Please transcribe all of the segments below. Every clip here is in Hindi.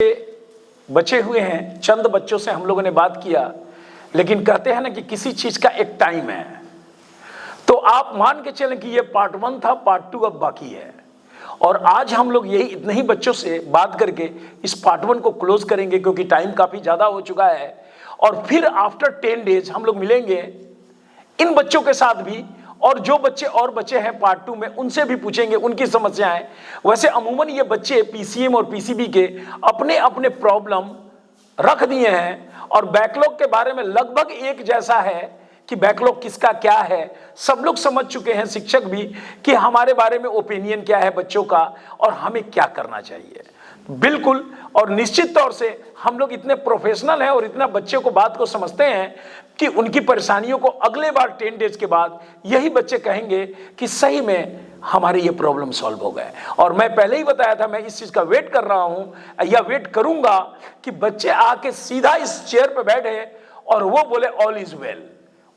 बचे हुए हैं, चंद बच्चों से हम लोगों ने बात किया, लेकिन कहते हैं ना कि किसी चीज का एक टाइम है। तो आप मान के चलें कि ये पार्ट 1 था, पार्ट 2 अब बाकी है। और आज हम लोग यही इतने ही बच्चों से बात करके इस पार्ट 1 को क्लोज करेंगे, क्योंकि टाइम काफी ज्यादा हो चुका है। और फिर आफ्टर 10 डेज हम लोग मिलेंगे इन बच्चों के साथ भी, और जो बच्चे और बचे हैं पार्ट 2 में उनसे भी पूछेंगे उनकी समस्याएं। वैसे अमूमन ये बच्चे पीसीएम और पीसीबी के अपने अपने प्रॉब्लम रख दिए हैं, और बैकलॉग के बारे में लगभग एक जैसा है कि बैकलॉग किसका क्या है। सब लोग समझ चुके हैं, शिक्षक भी, कि हमारे बारे में ओपिनियन क्या है बच्चों का और हमें क्या करना चाहिए। बिल्कुल, और निश्चित तौर से हम लोग इतने प्रोफेशनल हैं और इतना बच्चे को बात को समझते हैं कि उनकी परेशानियों को अगले बार 10 डेज के बाद यही बच्चे कहेंगे कि सही में हमारे ये प्रॉब्लम सॉल्व हो गए। और मैं पहले ही बताया था, मैं इस चीज का वेट कर रहा हूं या वेट करूंगा कि बच्चे आके सीधा इस चेयर पे बैठे और वो बोले ऑल इज वेल।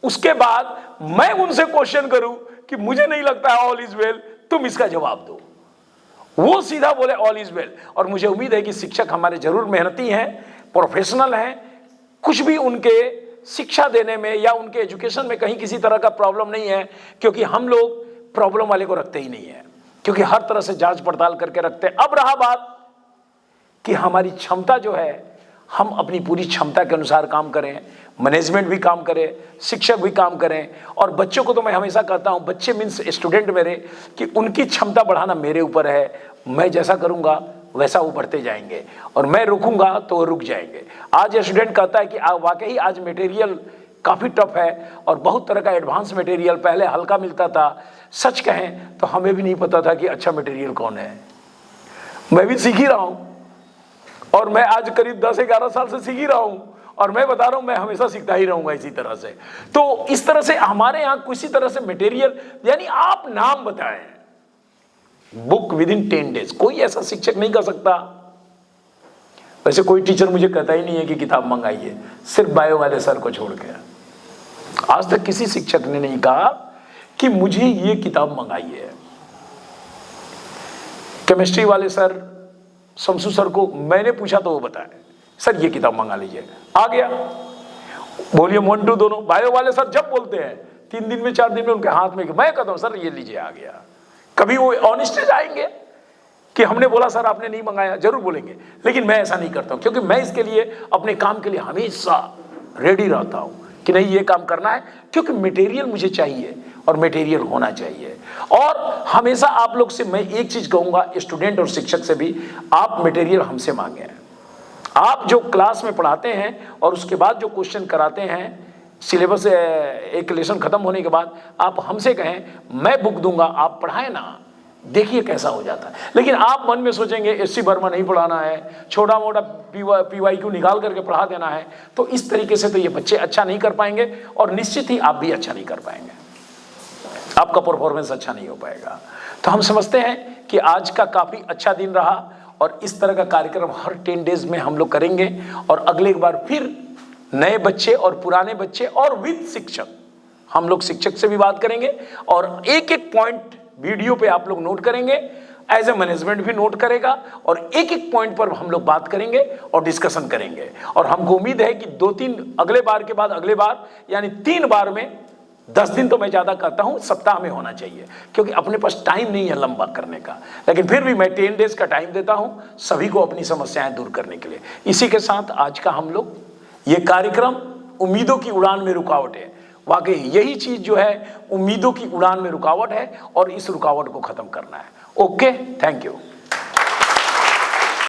उसके बाद मैं उनसे क्वेश्चन करूं कि मुझे नहीं लगता है ऑल इज वेल, तुम इसका जवाब दो। वो सीधा बोले ऑल इज वेल। और मुझे उम्मीद है कि शिक्षक हमारे जरूर मेहनती हैं, प्रोफेशनल हैं, कुछ भी उनके शिक्षा देने में या उनके एजुकेशन में कहीं किसी तरह का प्रॉब्लम नहीं है, क्योंकि हम लोग प्रॉब्लम वाले को रखते ही नहीं है, क्योंकि हर तरह से जांच पड़ताल करके रखते हैं। अब रहा बात कि हमारी क्षमता जो है, हम अपनी पूरी क्षमता के अनुसार काम करें, मैनेजमेंट भी काम करे, शिक्षक भी काम करें। और बच्चों को तो मैं हमेशा कहता हूं, बच्चे मीन्स स्टूडेंट मेरे, कि उनकी क्षमता बढ़ाना मेरे ऊपर है। मैं जैसा करूंगा वैसा वो बढ़ते जाएंगे, और मैं रुकूंगा तो वो रुक जाएंगे। आज स्टूडेंट कहता है कि वाकई आज मटेरियल काफ़ी टफ है और बहुत तरह का एडवांस मटेरियल, पहले हल्का मिलता था। सच कहें तो हमें भी नहीं पता था कि अच्छा मटेरियल कौन है। मैं भी सीख ही रहा हूँ, और मैं आज करीब 10-11 साल से सीख ही रहा हूँ, और मैं बता रहा हूँ मैं हमेशा सीखता ही रहूंगा इसी तरह से। तो इस तरह से हमारे यहाँ किसी तरह से मटेरियल, यानी आप नाम बताएं, बुक विद इन 10 डेज, कोई ऐसा शिक्षक नहीं कर सकता। वैसे कोई टीचर मुझे कहता ही नहीं है कि किताब मंगाइए, सिर्फ बायो वाले सर को छोड़ के आज तक किसी शिक्षक ने नहीं कहा कि मुझे ये किताब मंगाइए। केमिस्ट्री वाले सर, शमसू सर को मैंने पूछा तो वो बताए, सर ये किताब मंगा लीजिए, आ गया। वॉल्यूम 1, 2 दोनों। बायो वाले सर जब बोलते हैं 3 दिन में 4 दिन में उनके हाथ में, मैं कहता हूं सर ये लीजिए, आ गया। कभी वो ऑनेस्टेज आएंगे कि हमने बोला सर आपने नहीं मंगाया, जरूर बोलेंगे, लेकिन मैं ऐसा नहीं करता हूं, क्योंकि मैं इसके लिए अपने काम के लिए हमेशा रेडी रहता हूं कि नहीं ये काम करना है, क्योंकि मटेरियल मुझे चाहिए और मटेरियल होना चाहिए। और हमेशा आप लोग से मैं एक चीज कहूंगा, स्टूडेंट और शिक्षक से भी, आप मटेरियल हमसे मांगे। आप जो क्लास में पढ़ाते हैं और उसके बाद जो क्वेश्चन कराते हैं, सिलेबस एक लेसन खत्म होने के बाद आप हमसे कहें मैं बुक दूंगा, आप पढ़ाएं ना, देखिए कैसा हो जाता है। लेकिन आप मन में सोचेंगे एससी वर्मा नहीं पढ़ाना है, छोटा मोटा पीवाईक्यू निकाल करके पढ़ा देना है, तो इस तरीके से तो ये बच्चे अच्छा नहीं कर पाएंगे, और निश्चित ही आप भी अच्छा नहीं कर पाएंगे, आपका परफॉर्मेंस अच्छा नहीं हो पाएगा। तो हम समझते हैं कि आज का काफी अच्छा दिन रहा, और इस तरह का कार्यक्रम हर 10 डेज में हम लोग करेंगे, और अगले बार फिर नए बच्चे और पुराने बच्चे और विद शिक्षक, हम लोग शिक्षक से भी बात करेंगे, और एक एक पॉइंट वीडियो पे आप लोग नोट करेंगे, एज ए मैनेजमेंट भी नोट करेगा, और एक एक पॉइंट पर हम लोग बात करेंगे और डिस्कशन करेंगे। और हमको उम्मीद है कि 2-3 अगले बार के बाद अगले बार, यानी 3 बार में 10 दिन तो मैं ज्यादा कहता हूं, सप्ताह में होना चाहिए, क्योंकि अपने पास टाइम नहीं है लंबा करने का। लेकिन फिर भी मैं 10 डेज का टाइम देता हूं सभी को अपनी समस्याएं दूर करने के लिए। इसी के साथ आज का हम लोग ये कार्यक्रम उम्मीदों की उड़ान में रुकावट है, वाकई यही चीज जो है उम्मीदों की उड़ान में रुकावट है, और इस रुकावट को खत्म करना है। Okay, thank you.